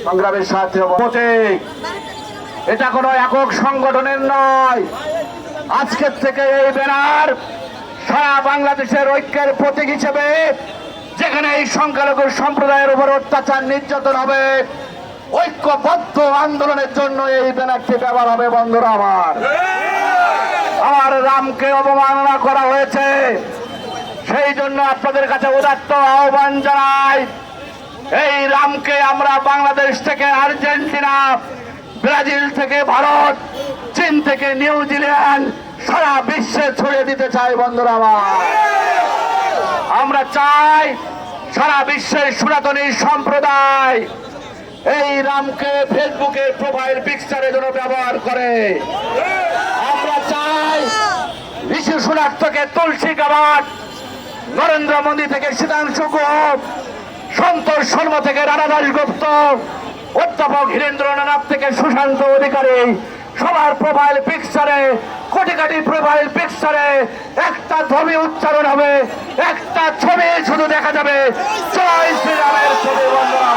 সংগ্রামের সাথে প্রতীক। এটা কোনো একক সংগঠনের নয়। আজকের থেকে এই ব্যানার সারা বাংলাদেশের ঐক্যের প্রতীক হিসেবে, যেখানে এই সংখ্যালঘু সম্প্রদায়ের উপর অত্যাচার নির্যাতন হবে, ঐক্যবদ্ধ আন্দোলনের জন্য এই ব্যানারটি ব্যবহার হবে। বন্ধুরা আমার রামকে অবমাননা করা হয়েছে, সেই জন্য আপনাদের কাছে উদাত্ত আহ্বান জানাই, এই রামকে আমরা বাংলাদেশ থেকে আর্জেন্টিনা, ব্রাজিল থেকে ভারত, চীন থেকে নিউজিল্যান্ড, সারা বিশ্বে ছড়িয়ে দিতে চাই। বন্ধুরা আমরা চাই সারা বিশ্বের সনাতনী সম্প্রদায় এই রামকে ফেসবুকে প্রোফাইল পিকচারের জন্য ব্যবহার করে। আমরা চাই ঋষি সুনাক থেকে তুলসী কাবাট, নরেন্দ্র মোদী থেকে শীতাংশু গুপ্ত, সন্তোষ শর্মা থেকে রানা দাশগুপ্ত, অধ্যাপক হীরেন্দ্রনাথ থেকে সুশান্ত অধিকারী, সবার প্রোফাইল পিকচারে, কোটি কোটি প্রোফাইল পিকচারে একটা ছবি উচ্চারণ হবে, একটা ছবি শুধু দেখা যাবে, জয় শ্রীরামের ছবি। বন্ধুরা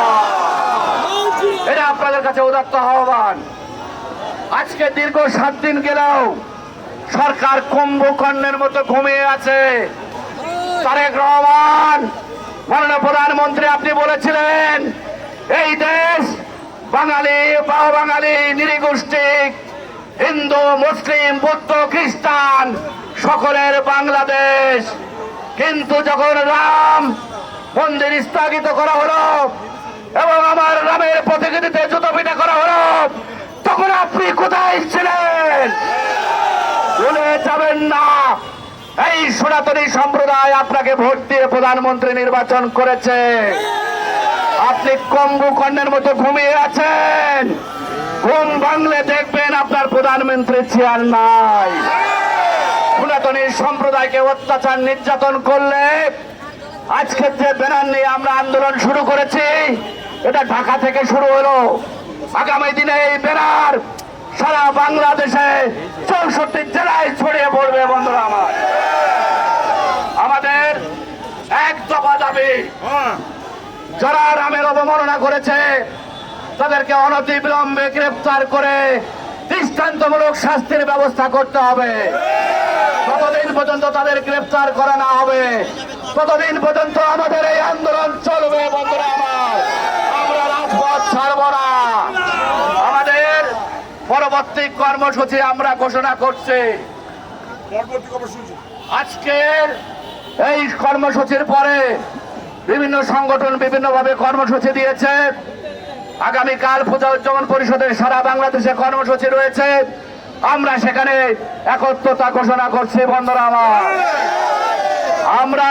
এটা আপনাদের কাছে উদাত্ত আহ্বান। আজকে দীর্ঘ 7 দিন গেলেও সরকার কুম্ভকর্ণের মতো ঘুমিয়ে আছে। তারেক রহমান মাননীয় প্রধানমন্ত্রী আপনি বলেছিলেন এই দেশ বাঙালি বাঙালি নৃগোষ্ঠী, হিন্দু মুসলিম বৌদ্ধ খ্রিস্টান সকলের বাংলাদেশ। কিন্তু যখন রাম মন্দির স্থগিত করা হলো এবং আমার রামের প্রতিকৃতিতে জুতো পিটা করা হলো, তখন আপনি কোথায় ছিলেন? ভুলে যাবেন না, এই সনাতনী সম্প্রদায় আপনাকে ভোট দিয়ে প্রধানমন্ত্রী নির্বাচন করেছে। আপনি কুম্ভকর্ণের মতো ঘুমিয়ে আছেন। ঘুম ভাঙলে দেখবেন আপনার প্রধানমন্ত্রী চেয়ার নাই। সনাতনী সম্প্রদায়কে অত্যাচার নির্যাতন করলে আজকের যে ব্যানার নিয়ে আমরা আন্দোলন শুরু করেছি, এটা ঢাকা থেকে শুরু হলো। আগামী দিনে এই ব্যানার সারা বাংলাদেশে 64 জেলায় ছড়িয়ে পড়বে। বন্ধুরা আমাদের এক দফা দাবি, যারা রামের অবমাননা করেছে তাদেরকে অনতিবিলম্বে গ্রেফতার করে দৃষ্টান্তমূলক শাস্তির ব্যবস্থা করতে হবে। ততদিন পর্যন্ত তাদের গ্রেফতার করা না হবে, ততদিন পর্যন্ত আমাদের এই আন্দোলন চলবে। বন্ধুরা আমরা রাজপথ ছাড়ব না। আমাদের পরবর্তী কর্মসূচি আমরা ঘোষণা করছি। আজকের এই কর্মসূচির পরে বিভিন্ন সংগঠন বিভিন্নভাবে কর্মসূচি দিয়েছে। আগামীকাল পূজা উদযাপন পরিষদের সারা বাংলাদেশে কর্মসূচি রয়েছে, আমরা সেখানে একত্রতা ঘোষণা করছি। বন্ধুরা আমরা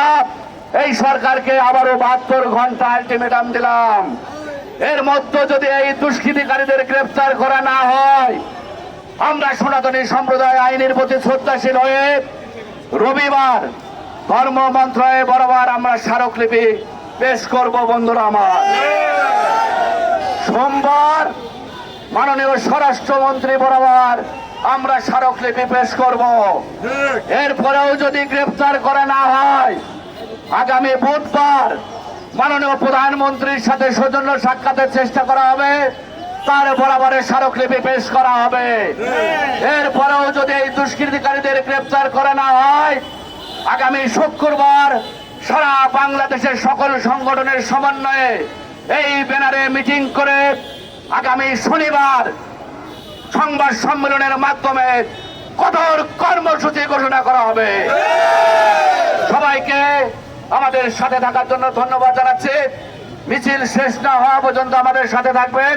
এই সরকারকে আবারও 72 ঘন্টা আলটিমেটাম দিলাম। এর মধ্যে যদি এই দুষ্কৃতিকারীদের গ্রেফতার করা না হয়, আমরা সনাতনী সম্প্রদায় আইনের প্রতি শ্রদ্ধাশীল হয়ে রবিবার ধর্ম মন্ত্রণালয়ে বরাবর আমরা স্মারকলিপি পেশ করব। বন্ধুরা সোমবার মাননীয় স্বরাষ্ট্রমন্ত্রী বরাবর আমরা স্মারকলিপি পেশ করব। এরপরেও যদি গ্রেফতার করা না হয়, আগামী বুধবার মাননীয় প্রধানমন্ত্রীর সাথে সৌজন্য সাক্ষাতের চেষ্টা করা হবে, তার বরাবরে স্মারকলিপি পেশ করা হবে। এরপরেও যদি এই দুষ্কৃতিকারীদের গ্রেফতার করা না হয়, আগামী শুক্রবার সারা বাংলাদেশের সকল সংগঠনের সমন্বয়ে এই ব্যানারে মিটিং করে আগামী শনিবার সংবাদ সম্মেলনের মাধ্যমে কঠোর কর্মসূচি ঘোষণা করা হবে। সবাইকে আমাদের সাথে থাকার জন্য ধন্যবাদ জানাচ্ছি। মিছিল শেষ না হওয়া পর্যন্ত আমাদের সাথে থাকবেন।